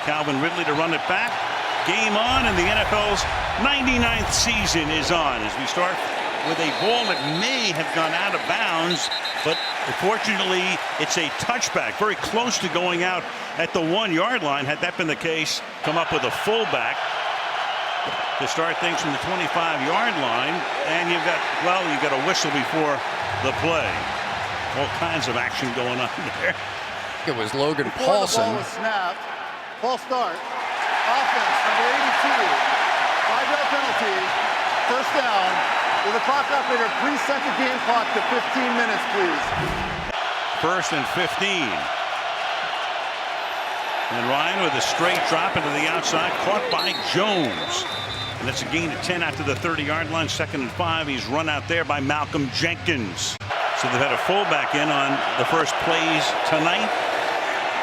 Calvin Ridley to run it back. Game on, and the NFL's 99th season is on as we start with a ball that may have gone out of bounds, but unfortunately it's a touchback, very close to going out at the 1 yard line. Had that been the case, come up with a fullback to start things from the 25 yard line, and you've got a whistle before the play. All kinds of action going on there. It was Logan Before Paulson. the ball was snapped. False start. Offense, number 82. 5-yard penalty. First down. With the clock operator, preset the game clock to 15 minutes, please. First and 15. And Ryan with a straight drop into the outside, caught by Jones. And that's a gain of 10 out to the 30-yard line. 2nd and 5. He's run out there by Malcolm Jenkins. So they've had a fullback in on the first plays tonight.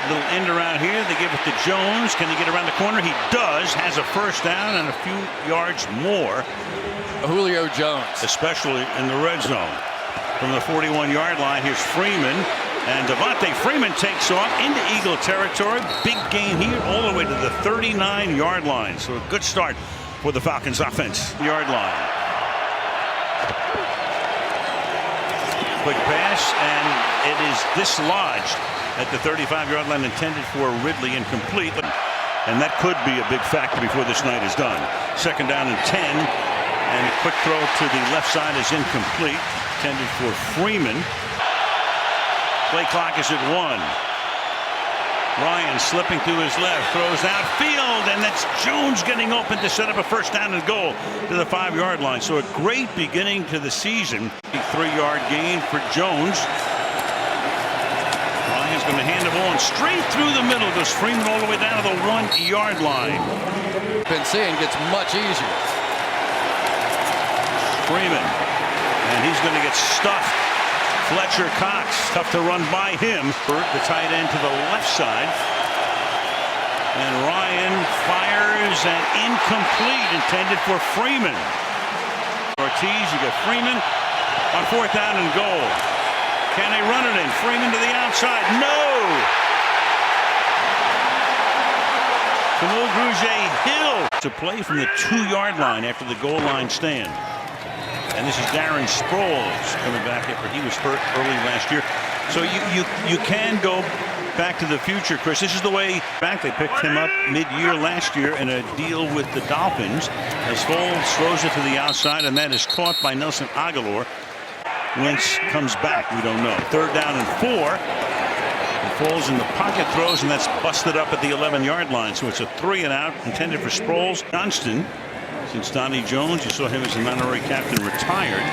A little end around here. They give it to Jones. Can he get around the corner? He does. Has a first down and a few yards more. Julio Jones. Especially in the red zone. From the 41-yard line, here's Freeman. And Devontae Freeman takes off into Eagle territory. Big gain here all the way to the 39-yard line. So a good start for the Falcons offense. Yard line. Quick pass, and it is dislodged at the 35-yard line, intended for Ridley, incomplete. And that could be a big factor before this night is done. 2nd down and 10, and a quick throw to the left side is incomplete, intended for Freeman. Play clock is at 1. Ryan slipping to his left, throws outfield, and that's Jones getting open to set up a first down and goal to the 5-yard line. So a great beginning to the season. A 3-yard gain for Jones. Ryan's going to hand the ball and straight through the middle. Goes Freeman all the way down to the 1-yard line. Been seeing gets much easier. Freeman, and he's going to get stuffed. Fletcher Cox, tough to run by him. The tight end to the left side. And Ryan fires, and incomplete, intended for Freeman. Ortiz, you got Freeman on 4th down and goal. Can they run it in? Freeman to the outside. No! Camille Grugier-Hill to play from the 2-yard line after the goal line stand. And this is Darren Sproles coming back after he was hurt early last year. So you can go back to the future, Chris. This is the way back. They picked him up mid-year last year in a deal with the Dolphins. As Foles throws it to the outside, and that is caught by Nelson Aguilar. Wentz comes back. We don't know. 3rd down and 4. And Foles in the pocket throws, and that's busted up at the 11-yard line. So it's a 3-and-out intended for Sproles. Johnston. Since Donnie Jones, you saw him as an honorary captain, retired.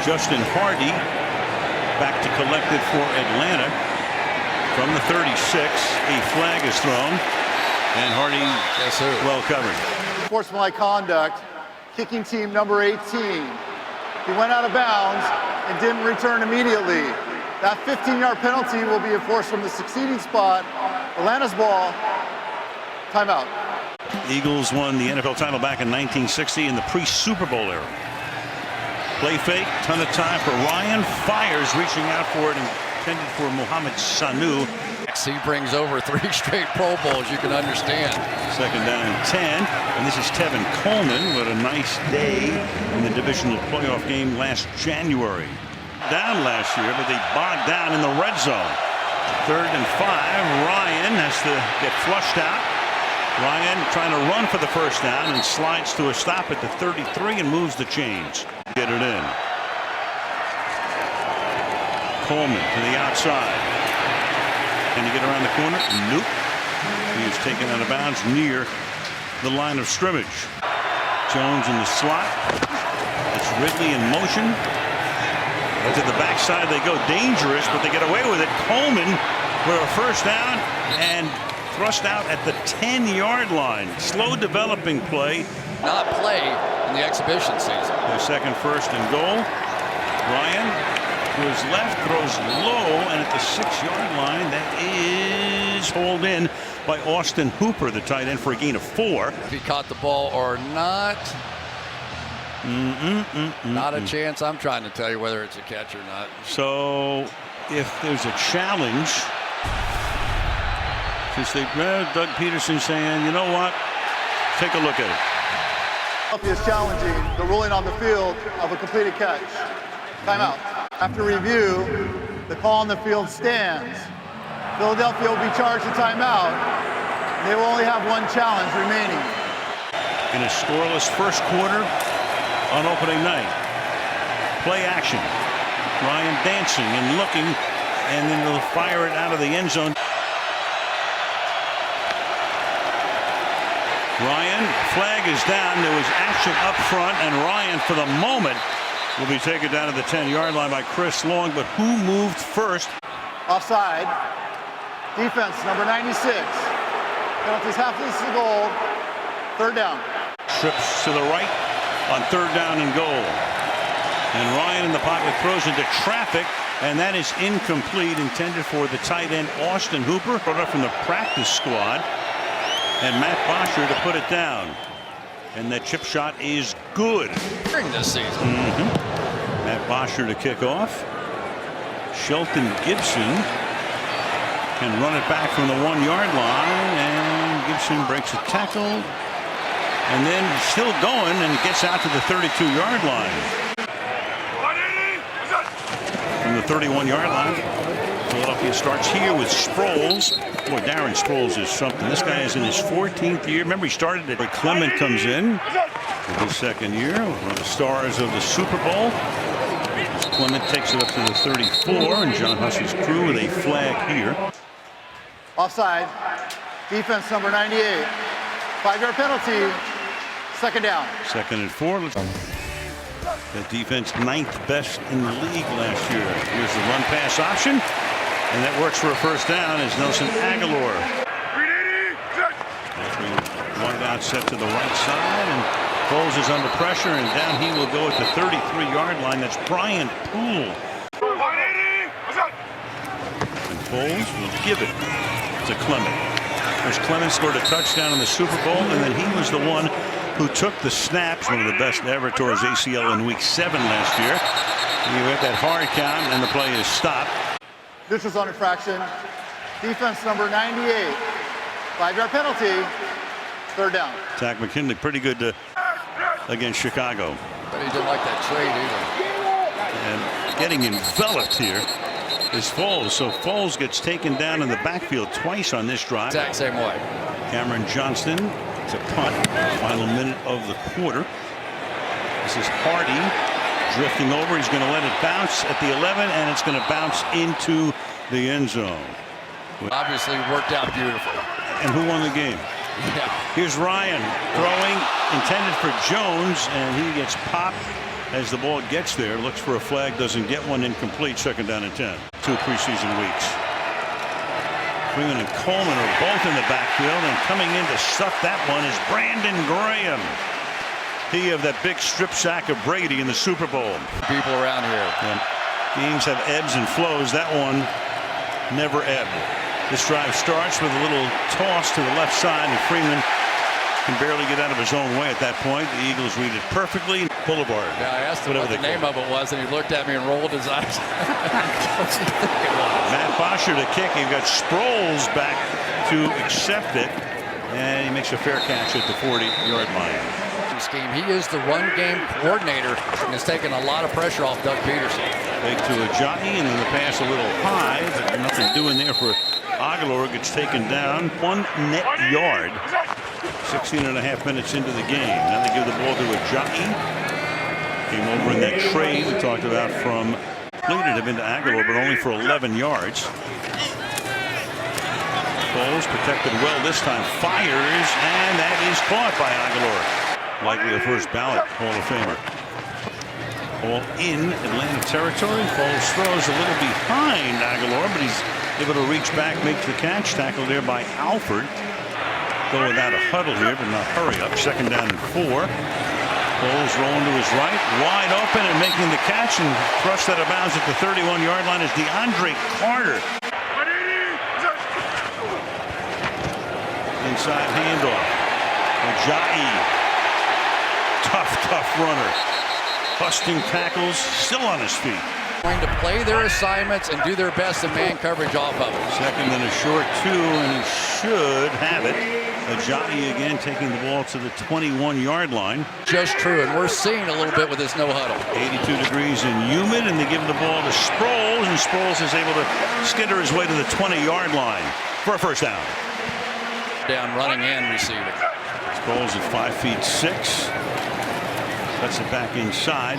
Justin Hardy back to collect it for Atlanta. From the 36, a flag is thrown, and Hardy well covered. Sportsmanlike conduct, kicking team number 18. He went out of bounds and didn't return immediately. That 15-yard penalty will be enforced from the succeeding spot. Atlanta's ball. Timeout. The Eagles won the NFL title back in 1960 in the pre-Super Bowl era. Play fake, ton of time for Ryan. Fires, reaching out for it, intended for Mohamed Sanu. He brings over 3 straight Pro Bowls, you can understand. 2nd down and 10. And this is Tevin Coleman. What a nice day in the divisional playoff game last January. Down last year, but they bogged down in the red zone. 3rd and 5. Ryan has to get flushed out. Ryan trying to run for the first down and slides to a stop at the 33 and moves the chains. Get it in. Coleman to the outside. Can he get around the corner? Nope. He is taken out of bounds near the line of scrimmage. Jones in the slot. It's Ridley in motion. But to the backside they go, dangerous, but they get away with it. Coleman for a first down and thrust out at the 10-yard line. Slow developing play. Not play in the exhibition season. The 2nd first and goal. Ryan to his left, throws low, and at the 6-yard line, that is hauled in by Austin Hooper, the tight end, for a gain of 4. If he caught the ball or not. Not a chance. I'm trying to tell you whether it's a catch or not. So if there's a challenge, Doug Peterson saying, you know what? Take a look at it. Philadelphia is challenging the ruling on the field of a completed catch. Timeout. After review, the call on the field stands. Philadelphia will be charged a timeout. They will only have one challenge remaining. In a scoreless first quarter on opening night. Play action. Ryan dancing and looking, and then they'll fire it out of the end zone. Ryan, flag is down. There was action up front, and Ryan, for the moment, will be taken down to the 10-yard line by Chris Long. But who moved first? Offside. Defense, number 96. Penalties half distance to goal. Third down. Trips to the right on third down and goal. And Ryan in the pocket throws into traffic, and that is incomplete, intended for the tight end Austin Hooper, brought up from the practice squad. And Matt Bosher to put it down. And that chip shot is good. During this season. Matt Bosher to kick off. Shelton Gibson can run it back from the 1-yard line, and Gibson breaks a tackle. And then still going and gets out to the 32-yard line. From the 31-yard line, Philadelphia starts here with Sproles. Boy, Darren Sproles is something. This guy is in his 14th year. Remember, he started it. Clement comes in with his second year. One of the stars of the Super Bowl. Clement takes it up to the 34, and John Hussey's crew with a flag here. Offside. Defense, number 98. 5-yard penalty. Second down. 2nd and 4. The defense 9th best in the league last year. Here's the run pass option, and that works for a first down as Nelson Aguilar. One down set to the right side, and Foles is under pressure, and down he will go at the 33-yard line. That's Brian Poole. And Foles will give it to Clement. As Clement scored a touchdown in the Super Bowl, and then he was the one who took the snaps, one of the best ever, tore his ACL in week 7 last year. You have that hard count, and the play is stopped. Neutral zone infraction. Defense, number 98. 5-yard penalty. Third down. Tack McKinley pretty good against Chicago. But he didn't like that trade either. And getting enveloped here is Foles. So Foles gets taken down in the backfield twice on this drive. Exact same way. Cameron Johnston. It's a punt. Final minute of the quarter. This is Hardy drifting over. He's going to let it bounce at the 11, and it's going to bounce into the end zone. Obviously worked out beautiful. And who won the game? Yeah. Here's Ryan throwing, intended for Jones, and he gets popped as the ball gets there. Looks for a flag, doesn't get one. Incomplete. 2nd down and 10. 2 preseason weeks. Freeman and Coleman are both in the backfield, and coming in to stuff that one is Brandon Graham. He of that big strip sack of Brady in the Super Bowl. People around here. Yeah. Games have ebbs and flows. That one never ebbed. This drive starts with a little toss to the left side, and Freeman can barely get out of his own way at that point. The Eagles read it perfectly. Boulevard. Yeah, I asked him what the name of it was, and he looked at me and rolled his eyes. What's he think it was? Matt Bosher to kick. You've got Sproles back to accept it, and he makes a fair catch at the 40-yard line. Scheme. He is the run game coordinator and has taken a lot of pressure off Doug Peterson. Fake to Ajayi, and then the pass a little high, but nothing doing there for Aguilar. Gets taken down. 1 net yard. 16 and a half minutes into the game. Now they give the ball to Ajayi. Came over in that trade we talked about from completed him into Aguilar, but only for 11 yards. Foles protected well this time. Fires, and that is caught by Aguilar. Likely a first ballot Hall of Famer. Ball in Atlanta territory. Foles throws a little behind Aguilar, but he's able to reach back, make the catch. Tackled there by Alford. Go without a huddle here, but not hurry up. 2nd down and 4. Foles rolling to his right, wide open and making the catch, and thrust out of bounds at the 31-yard line is DeAndre Carter. Inside handoff. Ajayi. Tough runner. Busting tackles, still on his feet. Going to play their assignments and do their best in man coverage off of it. Second and a short 2, and he should have it. Ajayi again taking the ball to the 21-yard line. Just true, and we're seeing a little bit with this no huddle. 82 degrees and humid, and they give the ball to Sproles, and Sproles is able to skitter his way to the 20-yard line for a first down. Down running and receiving. Sproles at 5'6". Cuts it back inside.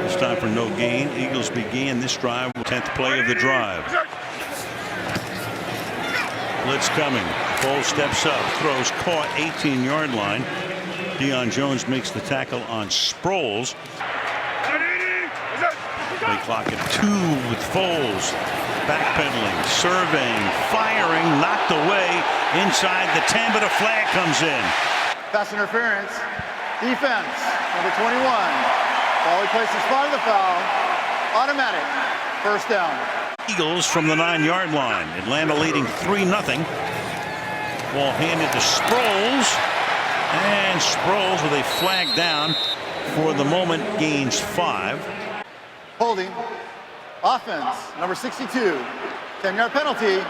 This time for no gain. Eagles began this drive with 10th play of the drive. Blitz coming. Foles steps up, throws, caught, 18-yard line. Deion Jones makes the tackle on Sproles. Play clock at 2 with Foles. Backpedaling, surveying, firing, knocked away inside the 10, but a flag comes in. Pass interference. Defense, number 21. Ball he places spot of the foul. Automatic. First down. Eagles from the 9-yard line. Atlanta leading 3-0. Ball handed to Sproles. And Sproles with a flag down for the moment gains 5. Holding. Offense, number 62. 10-yard penalty.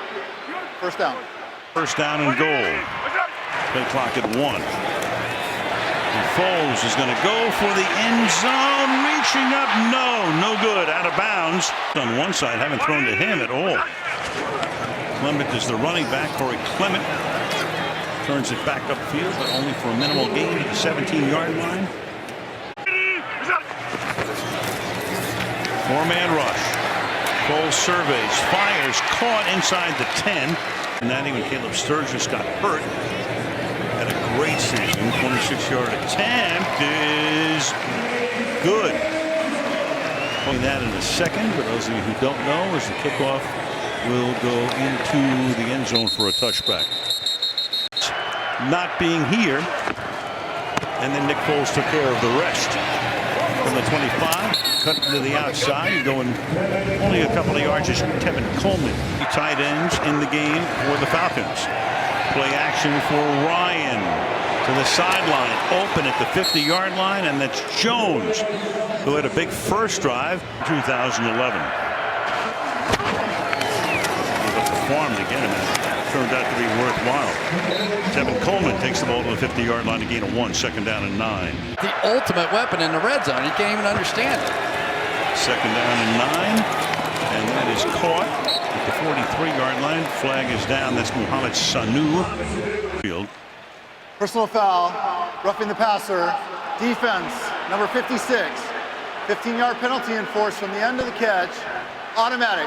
First down. First down and goal. Play clock at 1. And Foles is going to go for the end zone. Reaching up. No good. Out of bounds. On one side, haven't thrown to him at all. Clement is the running back. Corey Clement turns it back upfield, but only for a minimal gain at the 17-yard line. 4-man rush. Foles surveys, fires, caught inside the 10. Not even Caleb Sturgis got hurt. Had a great season. 26-yard attempt is good. Pulling that in a second. For those of you who don't know, as the kickoff will go into the end zone for a touchback. Not being here, and then Nick Foles took care of the rest. From the 25, cut to the outside, going only a couple of yards is Tevin Coleman. Tight ends in the game for the Falcons. Play action for Ryan to the sideline, open at the 50-yard line, and that's Jones, who had a big first drive, 2011. Performed again, and that turned out to be worthwhile. Tevin Coleman takes the ball to the 50-yard line to gain a 1, second down and 9. The ultimate weapon in the red zone. You can't even understand it. Second down and 9, and that is caught at the 43-yard line. Flag is down. That's Mohamed Sanu. Field. Personal foul. Roughing the passer. Defense, number 56. 15-yard penalty enforced from the end of the catch. Automatic.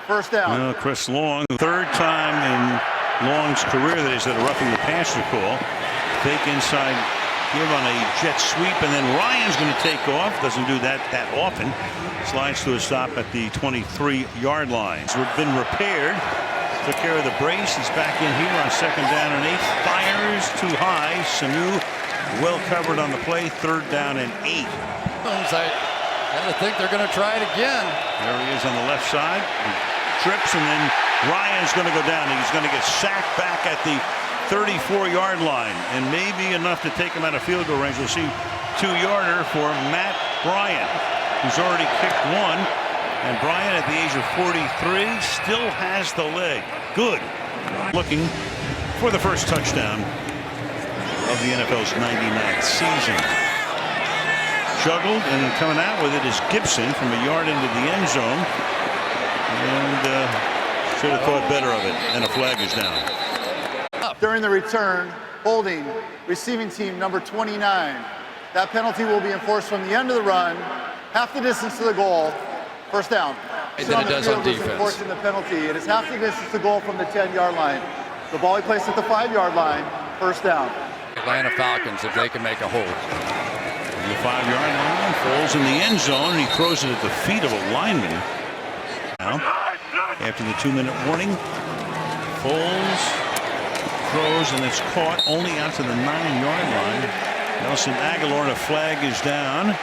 First down. Chris Long, third time in Long's career that he's had a roughing the passer call. Fake inside, give on a jet sweep, and then Ryan's going to take off. Doesn't do that often. Slides to a stop at the 23-yard line. It's been repaired. Took care of the brace. He's back in here on second down and 8. Fires too high. Sanu well covered on the play. Third down and 8. I gotta think they're going to try it again. There he is on the left side. He trips, and then Ryan's going to go down. He's going to get sacked back at the 34-yard line, and maybe enough to take him out of field goal range. We'll see 2-yarder for Matt Bryant, who's already kicked 1. And Bryant, at the age of 43, still has the leg. Good. Looking for the first touchdown of the NFL's 99th season. Juggled, and then coming out with it is Gibson from a yard into the end zone. And should have thought better of it, and a flag is down. During the return, holding receiving team number 29. That penalty will be enforced from the end of the run, half the distance to the goal. First down. And then it does on defense. Enforcing the penalty. It is half the distance to goal from the 10-yard line. The ball he placed at the 5-yard line. First down. Atlanta Falcons, if they can make a hold. The 5-yard line, falls in the end zone, and he throws it at the feet of a lineman. Now, after the 2-minute warning, Foles throws, and it's caught only out to the 9-yard line. Nelson Aguilar, and a flag is down.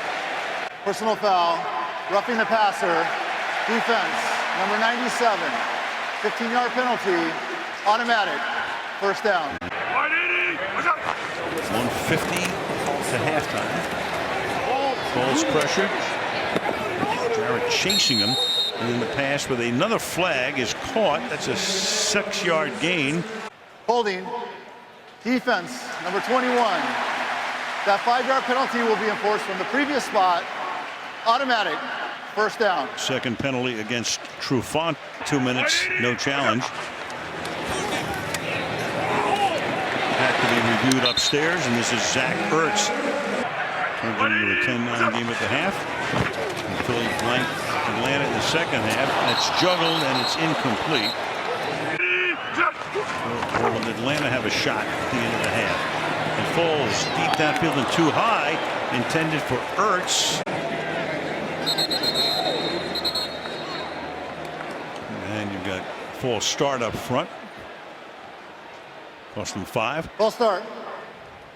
Personal foul, roughing the passer. Defense, number 97. 15-yard penalty, automatic. First down. 150 to halftime. Foles pressured. Barrett chasing him. And then the pass with another flag is caught. That's a 6-yard gain. Holding. Defense, number 21. That 5-yard penalty will be enforced from the previous spot. Automatic. First down. Second penalty against Trufant. 2 minutes, no challenge. Had to be reviewed upstairs, and this is Zach Ertz. Turns into a 10-9 game at the half. And Philly blank Atlanta in the second half. It's juggled and it's incomplete. Will Atlanta have a shot at the end of the half? It falls deep downfield and too high, intended for Ertz. And you've got false start up front. Cost them 5. False start.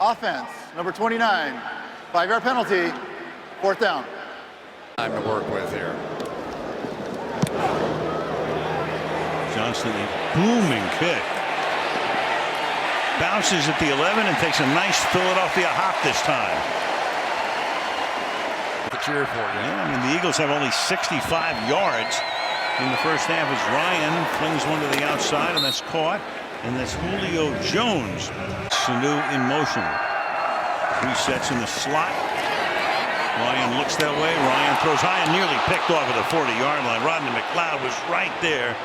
Offense, number 29. 5-yard penalty. Fourth down. Time to work with here. Johnston, a booming kick. Bounces at the 11 and takes a nice Philadelphia hop this time. The cheer for you. Yeah, I mean, the Eagles have only 65 yards in the first half as Ryan flings one to the outside, and that's caught. And that's Julio Jones. Sanu in motion. Resets in the slot. Ryan looks that way. Ryan throws high and nearly picked off at the 40-yard line. Rodney McLeod was right there.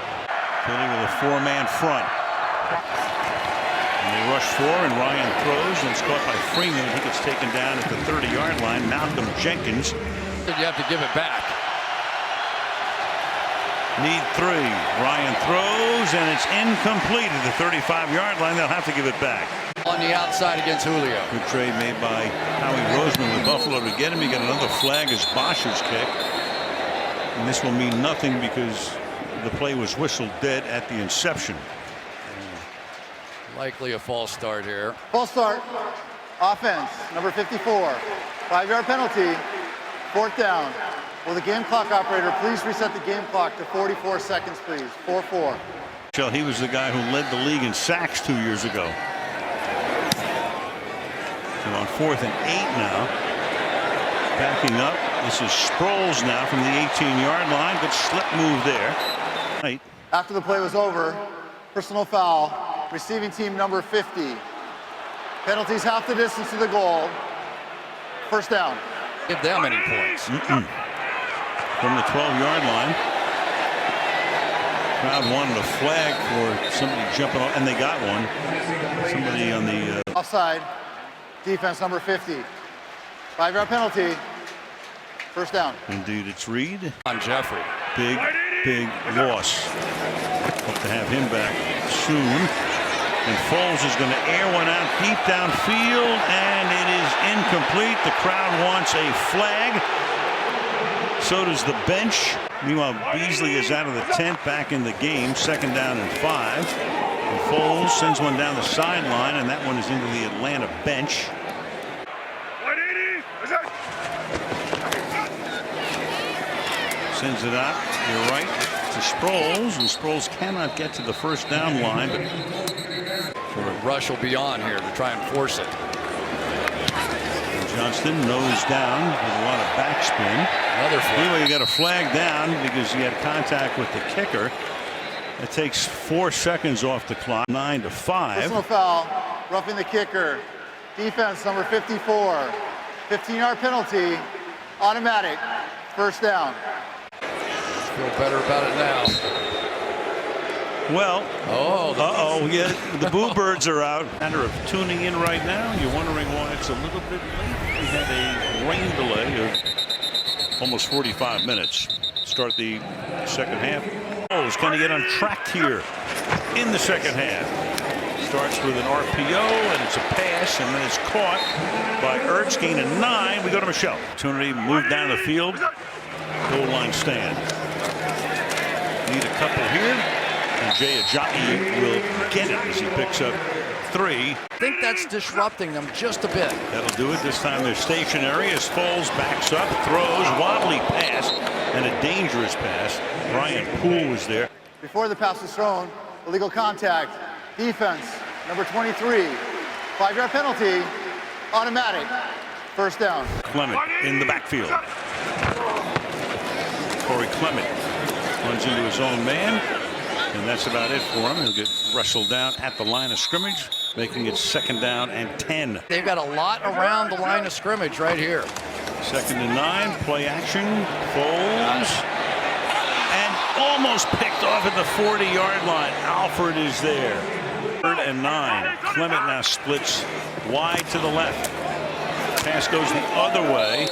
Philly with a 4-man front. And they rush 4, and Ryan throws, and it's caught by Freeman. He gets taken down at the 30-yard line. Malcolm Jenkins. You have to give it back. Need 3. Ryan throws, and it's incomplete at the 35-yard line. They'll have to give it back. On the outside against Julio. Good trade made by Howie Roseman with Buffalo to get him. He got another flag as Bosch's kick. And this will mean nothing because the play was whistled dead at the inception. Likely a false start here. False start. Offense, number 54. 5-yard penalty. Fourth down. Will the game clock operator please reset the game clock to 44 seconds, please? 4-4. He was the guy who led the league in sacks 2 years ago. So on 4th and 8 now. Backing up. This is Sproles now from the 18-yard line. Good slip move there. Right. After the play was over, personal foul. Receiving team number 50. Penalties half the distance to the goal. First down. Give them any points. From the 12-yard line. Crowd wanted a flag for somebody jumping off, and they got one. Somebody on the offside. Defense number 50. 5-yard penalty. First down. Indeed, it's Reed. On Jeffrey. Big loss. Hope to have him back soon. And Foles is going to air one out deep downfield, and it is incomplete. The crowd wants a flag. So does the bench. Meanwhile, Beasley is out of the tent, back in the game. 2nd down and 5. And Foles sends one down the sideline, and that one is into the Atlanta bench. Sends it out. You're right. To Sproles, and Sproles cannot get to the first down line, but Rush will be on here to try and force it. And Johnston nose down with a lot of backspin. Another flag. Anyway, you got a flag down because he had contact with the kicker. It takes 4 seconds off the clock. 9 to 5. Personal foul. Roughing the kicker. Defense number 54. 15-yard penalty. Automatic. First down. Feel better about it now. Well, yeah, the Boo Birds are out. Matter of tuning in right now, you're wondering why it's a little bit late. We had a rain delay of almost 45 minutes. Start the second half. Can he get on track here in the second half? Starts with an RPO, and it's a pass, and then it's caught by Ertz. Gain of 9. We go to Michelle. Opportunity move down the field. Goal line stand. Need a couple here. And Jay Ajayi will get it as he picks up 3. I think that's disrupting them just a bit. That'll do it. This time they're stationary as Foles backs up, throws, wobbly pass, and a dangerous pass. Brian Poole was there. Before the pass was thrown, illegal contact. Defense, number 23. 5-yard penalty. Automatic. First down. Clement in the backfield. Corey Clement runs into his own man, and that's about it for him. He'll get wrestled down at the line of scrimmage, making it 2nd down and 10. They've got a lot around the line of scrimmage right here. 2nd and 9, play action, Foles, and almost picked off at the 40-yard line. Alford is there. 3rd and 9. Clement now splits wide to the left. Pass goes the other way.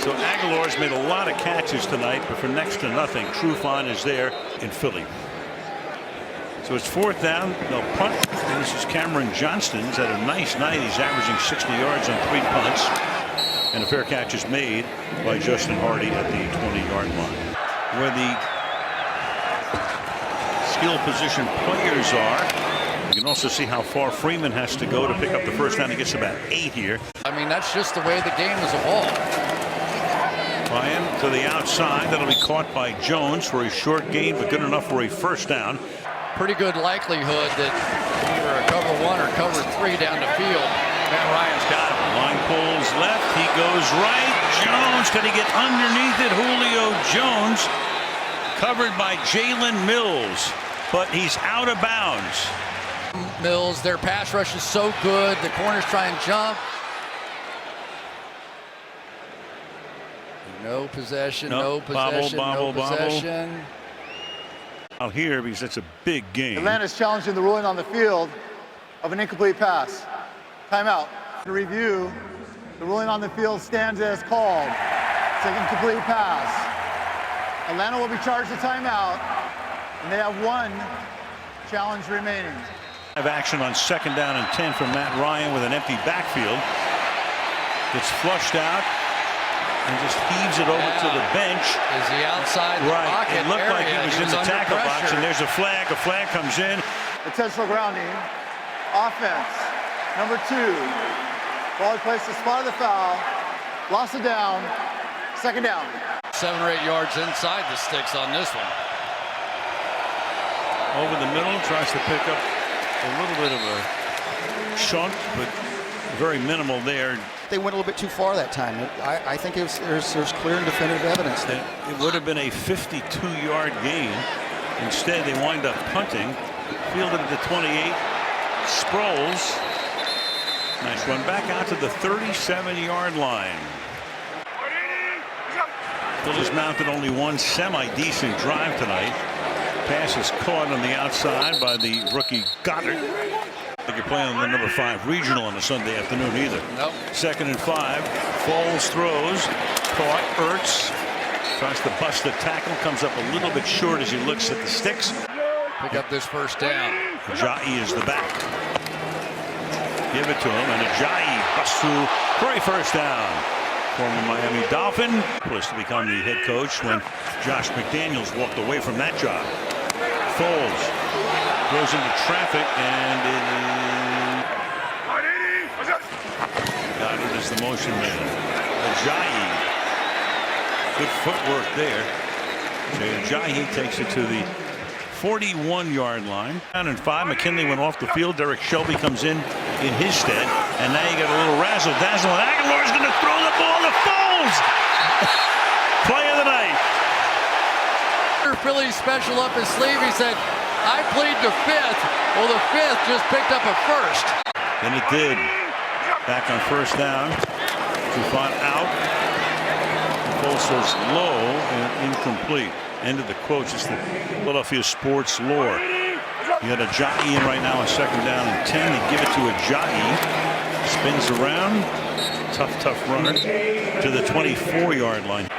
So Aguilar's made a lot of catches tonight, but for next to nothing. Trufant is there in Philly. So it's 4th down. They'll punt. And this is Cameron Johnston's had a nice night. He's averaging 60 yards on 3 punts. And a fair catch is made by Justin Hardy at the 20-yard line. Where the skill position players are. You can also see how far Freeman has to go to pick up the first down. He gets about 8 here. I mean, that's just the way the game has evolved. Ryan to the outside. That'll be caught by Jones for a short gain, but good enough for a first down. Pretty good likelihood that either a cover 1 or cover 3 down the field. Matt Ryan's got him. Line pulls left. He goes right. Jones, can he get underneath it? Julio Jones covered by Jalen Mills, but he's out of bounds. Mills, their pass rush is so good. The corners try and jump. No possession, no possession, no possession. Out here because that's a big game. Atlanta's challenging the ruling on the field of an incomplete pass. Timeout. To review, the ruling on the field stands as called. It's an incomplete pass. Atlanta will be charged a timeout, and they have 1 challenge remaining. Action on 2nd down and 10 from Matt Ryan with an empty backfield. Gets flushed out and just heaves it over to the bench. Is he outside the pocket? It looked like he was in the tackle box, and there's a flag. A flag comes in. Intentional grounding. Offense. Number 2. Ball placed the spot of the foul. Loss of down. 2nd down. 7 or 8 yards inside the sticks on this one. Over the middle, tries to pick up a little bit of a chunk, but very minimal there. They went a little bit too far that time. I think there's clear and definitive evidence that it would have been a 52-yard gain. Instead, they wind up punting. Fielded at the 28. Sproles. Nice run back out to the 37-yard line. Phillies mounted only 1 semi-decent drive tonight. Pass is caught on the outside by the rookie Goddard. I think you're playing on the number 5 regional on a Sunday afternoon either. Nope. 2nd and 5. Foles throws. Caught. Ertz tries to bust the tackle. Comes up a little bit short as he looks at the sticks. Pick up this first down. Ajayi is the back. Give it to him, and Ajayi busts through for a first down. Former Miami Dolphin was to become the head coach when Josh McDaniels walked away from that job. Foles goes into traffic, and Goddard is the motion man. Ajayi, good footwork there. Ajayi takes it to the 41-yard line. Down and 5. McKinley went off the field. Derek Shelby comes in his stead, and now you got a little razzle-dazzle, and Aguilar's going to throw the ball to Foles. Play of the night. Philly special up his sleeve. He said, I plead the 5th. Well, the 5th just picked up a first. And it did. Back on first down. Trufant out. Foles was low and incomplete. End of the quotes. It's the Philadelphia sports lore. You got Ajayi in right now on 2nd down and 10. They give it to Ajayi. Spins around. Tough runner to the 24-yard line.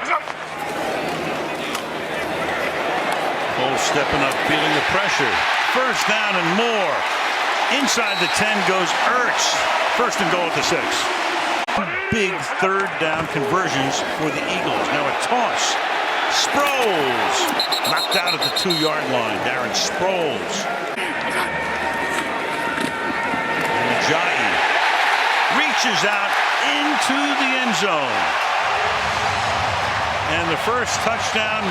Foles stepping up, feeling the pressure. First down and more. Inside the 10 goes Ertz. 1st and goal at the 6. Big 3rd down conversions for the Eagles. Now a toss. Sproles knocked out at the 2-yard line. Darren Sproles. And Ajayi reaches out into the end zone. And the first touchdown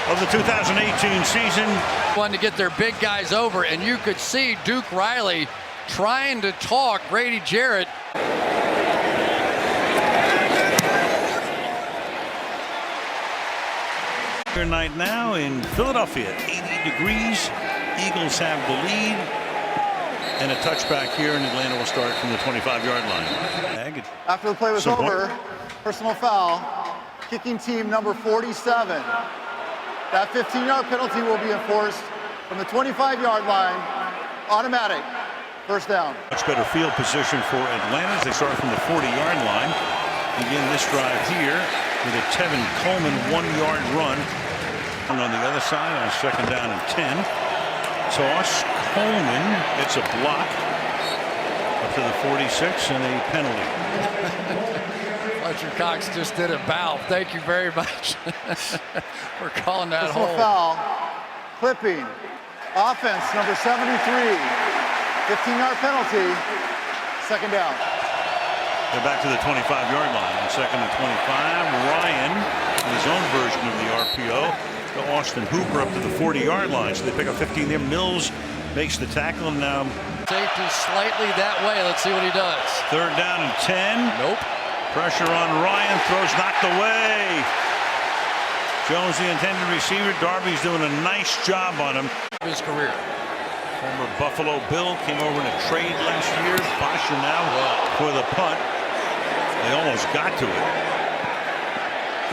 of the 2018 season. Wanted to get their big guys over, and you could see Duke Riley trying to talk Grady Jarrett. Your night now in Philadelphia, 80 degrees. Eagles have the lead. And a touchback here in Atlanta will start from the 25-yard line. After the play was over, personal foul, kicking team number 47. That 15-yard penalty will be enforced from the 25-yard line. Automatic. First down. Much better field position for Atlanta as they start from the 40-yard line. Begin this drive here with a Tevin Coleman 1-yard run. And on the other side on second down and 10. Toss. Coleman gets a block up to the 46 and a penalty. Fletcher Cox just did a bow. Thank you very much for calling that personal hole. Foul. Clipping. Offense number 73. 15-yard penalty. Second down. They're back to the 25-yard line on second and 25. Ryan in his own version of the RPO to Austin Hooper up to the 40-yard line. So they pick up 15 there. Mills makes the tackle and now Safety slightly that way. Let's see what he does. third down and 10. Nope. Pressure on Ryan. Throws knocked away. Jones the intended receiver. Darby's doing a nice job on him. His career. Former Buffalo Bill came over in a trade last year. Bosher now for the punt. They almost got to it.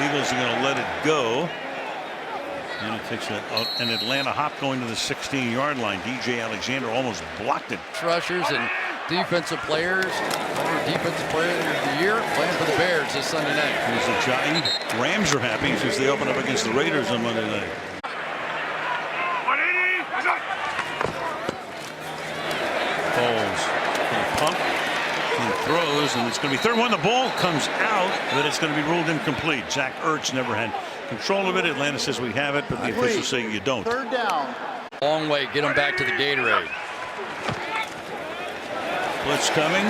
Eagles are going to let it go. And it takes an Atlanta hop going to the 16-yard line. DJ Alexander almost blocked it. Rushers and defensive players. Defensive player of the year playing for the Bears this Sunday night. Here's the Giants. Rams are happy since they open up against the Raiders on Monday night. Foles for the pump. He throws, and it's going to be third one. The ball comes out, but it's going to be ruled incomplete. Zach Ertz never had control of it. Atlanta says we have it, but the officials say you don't. Third down. Long way. Get them back to the Gatorade. Blitz coming.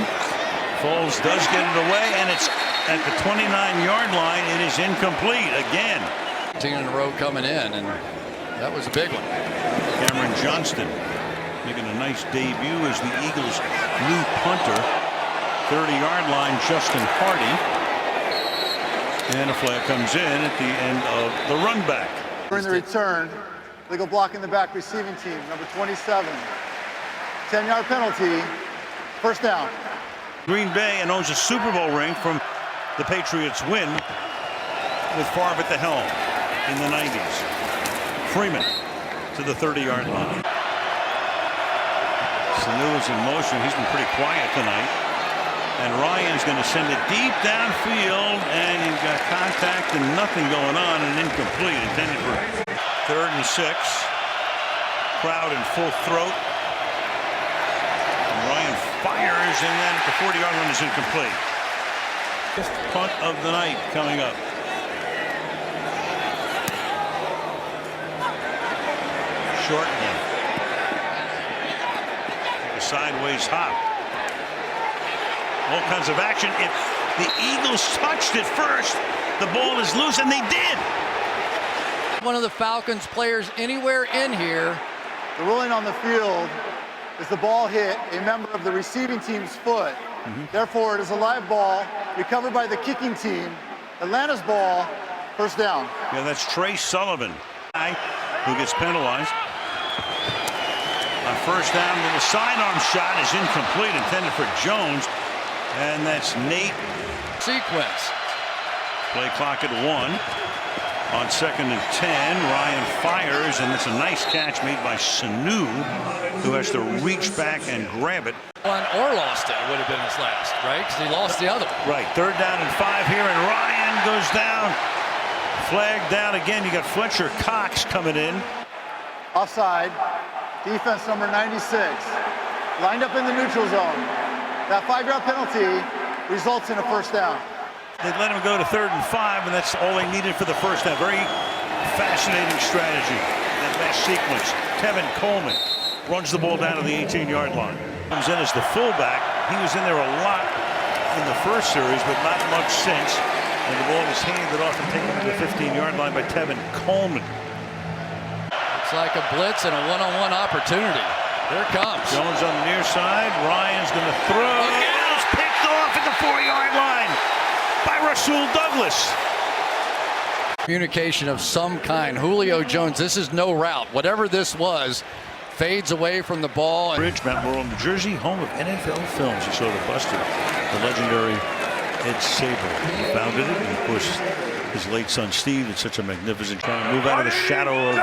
Foles does get it away, and it's at the 29-yard line. It is incomplete again. 10 in a row coming in, and that was a big one. Cameron Johnston making a nice debut as the Eagles' new punter. 30-yard line, Justin Hardy. And a flag comes in at the end of the run back. During the return, legal block in the back receiving team, number 27. 10-yard penalty. First down. Green Bay and owns a Super Bowl ring from the Patriots win with Favre at the helm in the 90s. Freeman to the 30-yard line. Sanu is in motion. He's been pretty quiet tonight. And Ryan's going to send it deep downfield, and you've got contact and nothing going on, and incomplete. Intended for third and 6. Crowd in full throat. And Ryan fires, and then at the 40-yard line is incomplete. Fifth punt of the night coming up. Short one. The sideways hop. All kinds of action. If the Eagles touched it first, the ball is loose, and they did. One of the Falcons players anywhere in here. The ruling on the field is the ball hit a member of the receiving team's foot. Therefore, it is a live ball recovered by the kicking team. Atlanta's ball, first down. Yeah, that's Trey Sullivan who gets penalized. On first down, the sidearm shot is incomplete, intended for Jones. And that's Nate. Sequence. Play clock at 1. On second and 10, Ryan fires, and it's a nice catch made by Sanu, who has to reach back and grab it. Won or lost it would have been his last, right? Because he lost the other one. Right, third down and 5 here, and Ryan goes down. Flag down again. You got Fletcher Cox coming in. Offside. Defense number 96. Lined up in the neutral zone. That 5-yard penalty results in a first down. They let him go to third and 5, and that's all they needed for the first down. Very fascinating strategy. That last sequence. Tevin Coleman runs the ball down to the 18-yard line. Comes in as the fullback. He was in there a lot in the first series, but not much since. And the ball was handed off and taken to the 15-yard line by Tevin Coleman. It's like a blitz and a one-on-one opportunity. Here it comes. Jones on the near side. Ryan's going to throw. And it's picked off at the 4-yard line by Rasul Douglas. Communication of some kind. Julio Jones, this is no route. Whatever this was, fades away from the ball. Bridge, Mount Laurel, New Jersey, home of NFL Films. You saw the Buster, the legendary Ed Sabol founded it, and of course his late son Steve did such a magnificent trying to move out of the shadow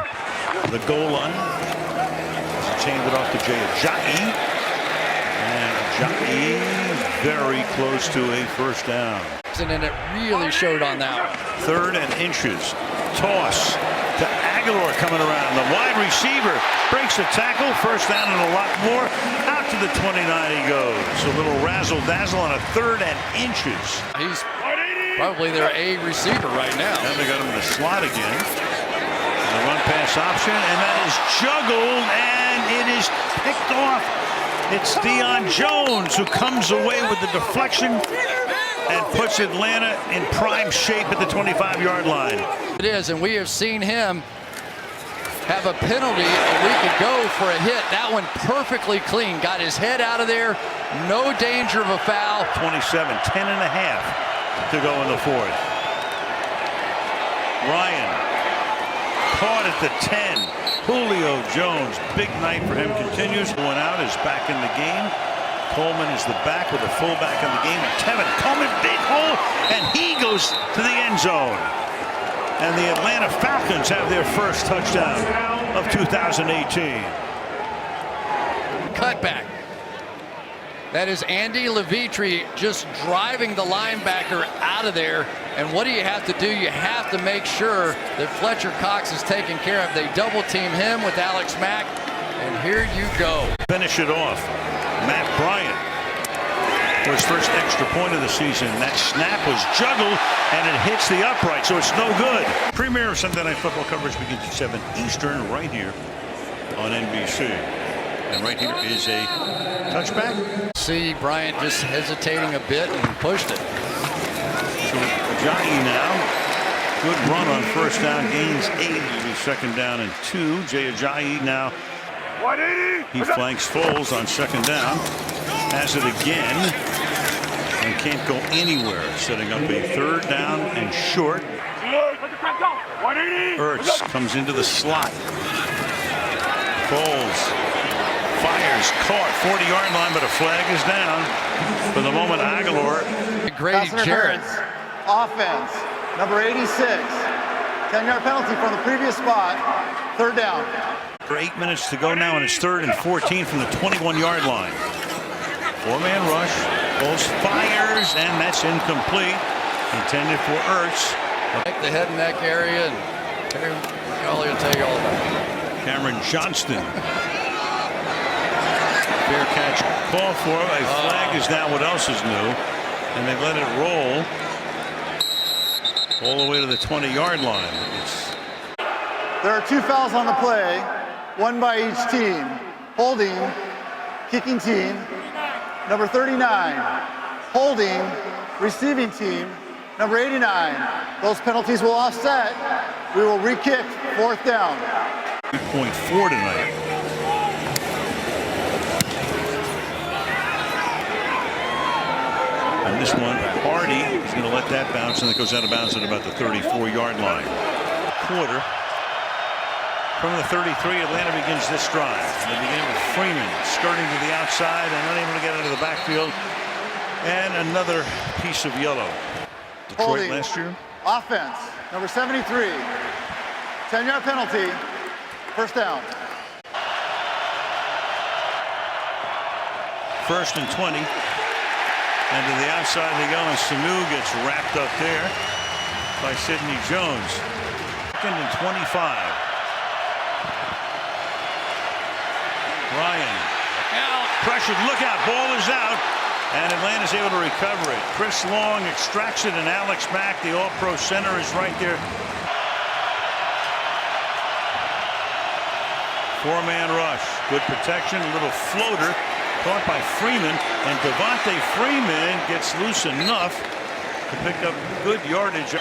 of the goal line. He chained it off to Jay Ajayi, and Ajayi very close to a first down. And it really showed on that one. 3rd and inches. Toss to Aguilar coming around. The wide receiver breaks the tackle. First down and a lot more. Out to the 29 he goes. A little razzle-dazzle on a 3rd and inches. He's probably their A receiver right now. And they got him in the slot again. The run-pass option, and that is juggled, and it is picked off. It's Deion Jones who comes away with the deflection and puts Atlanta in prime shape at the 25-yard line. It is, and we have seen him have a penalty a week ago for a hit. That one perfectly clean. Got his head out of there. No danger of a foul. 27, 10 and a half to go in the 4th. Ryan caught at the 10. Julio Jones, big night for him, continues. One out is back in the game. Coleman is the back with the fullback in the game. And Tevin Coleman, big hole, and he goes to the end zone. And the Atlanta Falcons have their first touchdown of 2018. Cutback. That is Andy Levitri just driving the linebacker out of there. And what do you have to do? You have to make sure that Fletcher Cox is taken care of. They double team him with Alex Mack. And here you go. Finish it off. Matt Bryant for his first extra point of the season. That snap was juggled, and it hits the upright, so it's no good. Premier Sunday Night Football coverage begins at 7 Eastern right here on NBC. And right here is a touchback. See Bryant just hesitating a bit and pushed it. So Ajayi now. Good run on first down. Gains 8. It'll be 2nd down and 2. Jay Ajayi now. He flanks Foles on 2nd down. Has it again. And can't go anywhere. Setting up a 3rd down and short. Ertz comes into the slot. Foles fires, caught, 40-yard line, but a flag is down. For the moment, Aguilar. Grady Jarrett. Offense, number 86. 10-yard penalty from the previous spot. 3rd down. For 8 minutes to go now, and it's 3rd and 14 from the 21-yard line. 4-man rush. Foles fires, and that's incomplete. Intended for Ertz. Take the head and neck area, and Terry McCauley will take all of that. Cameron Johnston. Fair catch call for a flag is down. What else is new? And they let it roll all the way to the 20-yard line. There are 2 fouls on the play, 1 by each team. Holding, kicking team, number 39. Holding, receiving team, number 89. Those penalties will offset. We will re-kick 4th down. 2.4 tonight. And this one, Hardy is going to let that bounce, and it goes out of bounds at about the 34-yard line. Quarter. From the 33, Atlanta begins this drive. They begin with Freeman skirting to the outside and unable to get into the backfield. And another piece of yellow. Detroit Holding. Last year. Offense, number 73. 10-yard penalty. 1st down. 1st and 20. And to the outside they go, and Sanu gets wrapped up there by Sidney Jones. 2nd and 25. Ryan. Out. Pressured. Look out. Ball is out. And Atlanta's able to recover it. Chris Long extracts it, and Alex Mack, the all-pro center, is right there. 4-man rush. Good protection. A little floater. Caught by Freeman, and Devontae Freeman gets loose enough to pick up good yardage.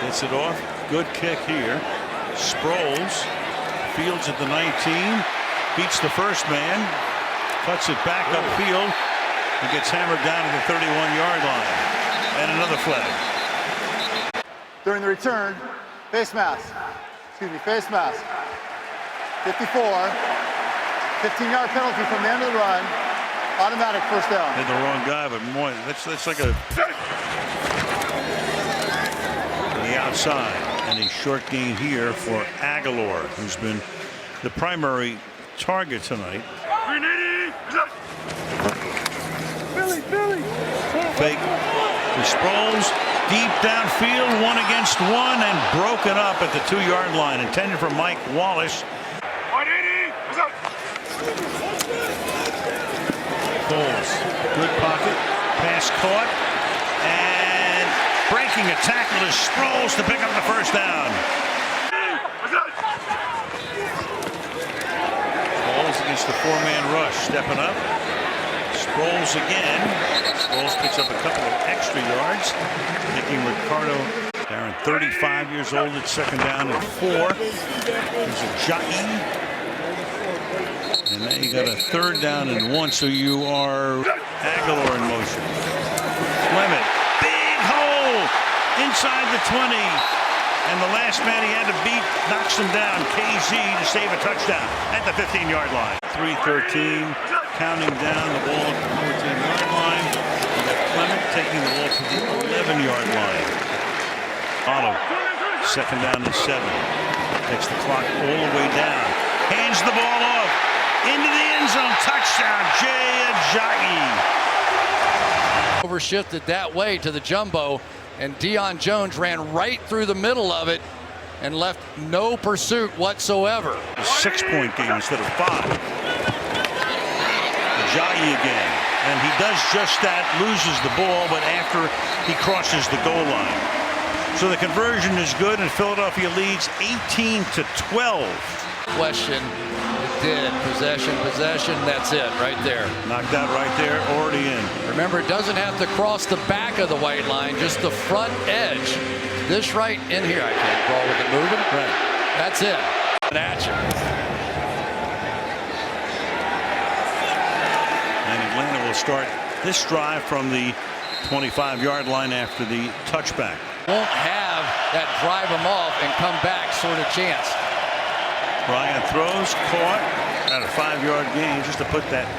Gets it off. Good kick here. Sproles fields at the 19. Beats the first man. Cuts it back upfield. He gets hammered down to the 31-yard line. And another flag. During the return, face mask. Face mask. 54. 15-yard penalty from the end of the run. Automatic first down. Hit the wrong guy, but more. That's like a on the outside, and a short gain here for Aguilar, who's been the primary target tonight. Fake to Sproles, deep downfield, 1 against 1, and broken up at the 2-yard line. Intended for Mike Wallace. Foles, good pocket, pass caught, and breaking a tackle is Sproles to pick up the first down. Sproles against the 4-man rush, stepping up. Sproles again. Sproles picks up a couple of extra yards, taking Ricardo. Darren, 35 years old at second down and 4. There's a Ja'i. And now you got a 3rd down and 1, so you are Aguilar in motion. Clement, big hole inside the 20. And the last man he had to beat knocks him down. KZ to save a touchdown at the 15-yard line. 3:13, counting down the ball at the 14-yard line. You got Clement taking the ball to the 11-yard line. Otto, second down and 7. Takes the clock all the way down. Hands the ball off. Into the end zone. Touchdown, Jay Ajayi. Overshifted that way to the jumbo, and Deion Jones ran right through the middle of it and left no pursuit whatsoever. A 6-point game instead of 5. Ajayi again. And he does just that, loses the ball, but after he crosses the goal line. So the conversion is good, and Philadelphia leads 18-12. Question, it did. Possession, that's it right there. Knocked out right there, already in. Remember, it doesn't have to cross the back of the white line, just the front edge. This right in here, I can't crawl with it moving. Right. That's it. At you. And Atlanta will start this drive from the 25-yard line after the touchback. Won't have that drive them off and come back sort of chance. Ryan throws, caught at a 5-yard gain. Just to put that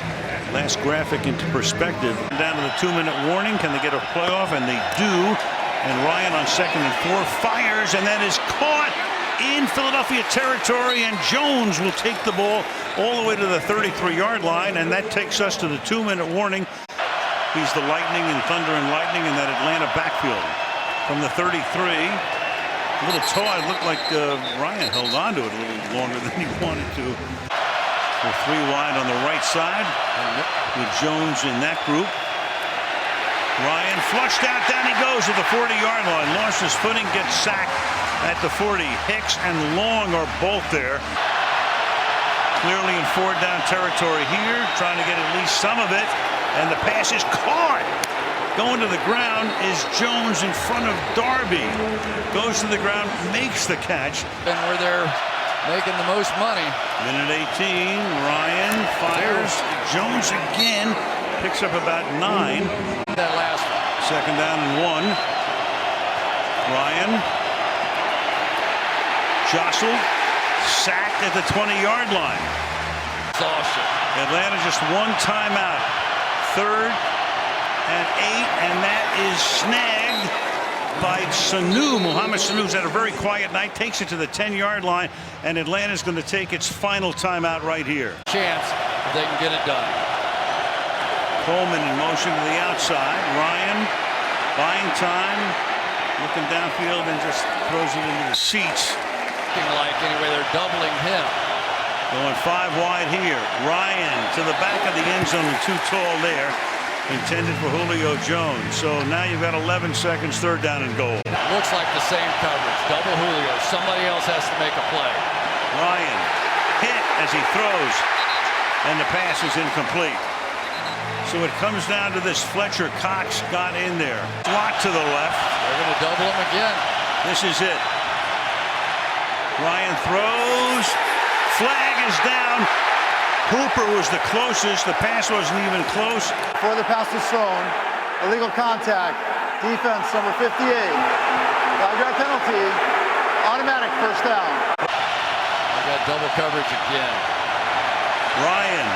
last graphic into perspective. Down to the 2-minute warning. Can they get a playoff? And they do. And Ryan on 2nd and 4 fires, and that is caught in Philadelphia territory. And Jones will take the ball all the way to the 33-yard line, and that takes us to the 2-minute warning. He's the lightning and thunder and lightning in that Atlanta backfield. From the 33. A little toe. It looked like Ryan held on to it a little longer than he wanted to. So 3 wide on the right side with Jones in that group. Ryan flushed out. Down he goes at the 40-yard line. Lost his footing, gets sacked at the 40. Hicks and Long are both there. Clearly in 4-down territory here. Trying to get at least some of it. And the pass is caught. Going to the ground is Jones in front of Darby. Goes to the ground, makes the catch. And where they're making the most money. Minute 18, Ryan fires. Jones again picks up about 9. That last one. Second down and 1. Ryan jostled, sacked at the 20-yard line. Exhaustion. Atlanta just 1 timeout. 3rd and 8, and that is snagged by Sanu. Mohamed Sanu's had a very quiet night, takes it to the 10-yard line, and Atlanta's going to take its final timeout right here. Chance if they can get it done. Coleman in motion to the outside. Ryan buying time, looking downfield, and just throws it into the seats. Looking like anyway they're doubling him. Going 5 wide here. Ryan to the back of the end zone and too tall there. Intended for Julio Jones. So now you've got 11 seconds, 3rd down and goal. Looks like the same coverage. Double Julio. Somebody else has to make a play. Ryan hit as he throws, and the pass is incomplete. So it comes down to this. Fletcher Cox got in there. Slot to the left. They're going to double him again. This is it. Ryan throws. Flag is down. Hooper was the closest. The pass wasn't even close. Before the pass was thrown, illegal contact. Defense number 58. 5-yard penalty. Automatic first down. I got double coverage again. Ryan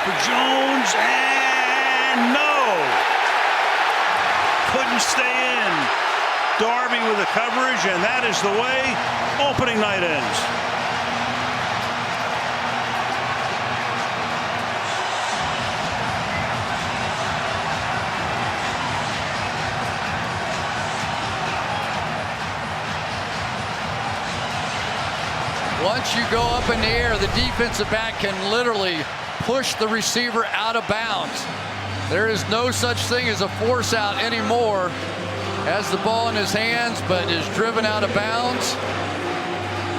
for Jones, and no! Couldn't stay in. Darby with the coverage, and that is the way opening night ends. Once you go up in the air, the defensive back can literally push the receiver out of bounds. There is no such thing as a force out anymore. Has the ball in his hands, but is driven out of bounds.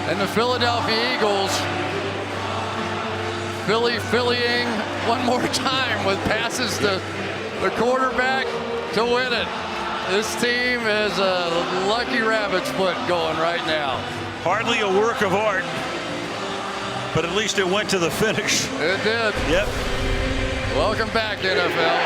And the Philadelphia Eagles Phillying one more time with passes to the quarterback to win it. This team is a lucky rabbit's foot going right now. Hardly a work of art, but at least it went to the finish. It did. Yep. Welcome back, NFL.